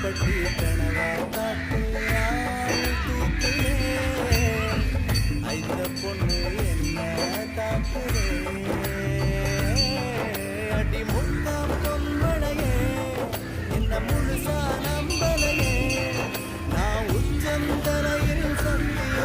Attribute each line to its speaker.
Speaker 1: பட்டி கனவா காத்து தூக்குதே ஐத்த பொண்ணு என்ன தாக்குதே அடி முட்டாம் பொன்மழையே என்ன முழுசா நம்பலையே நான் உச்சந்தலையில் சத்திய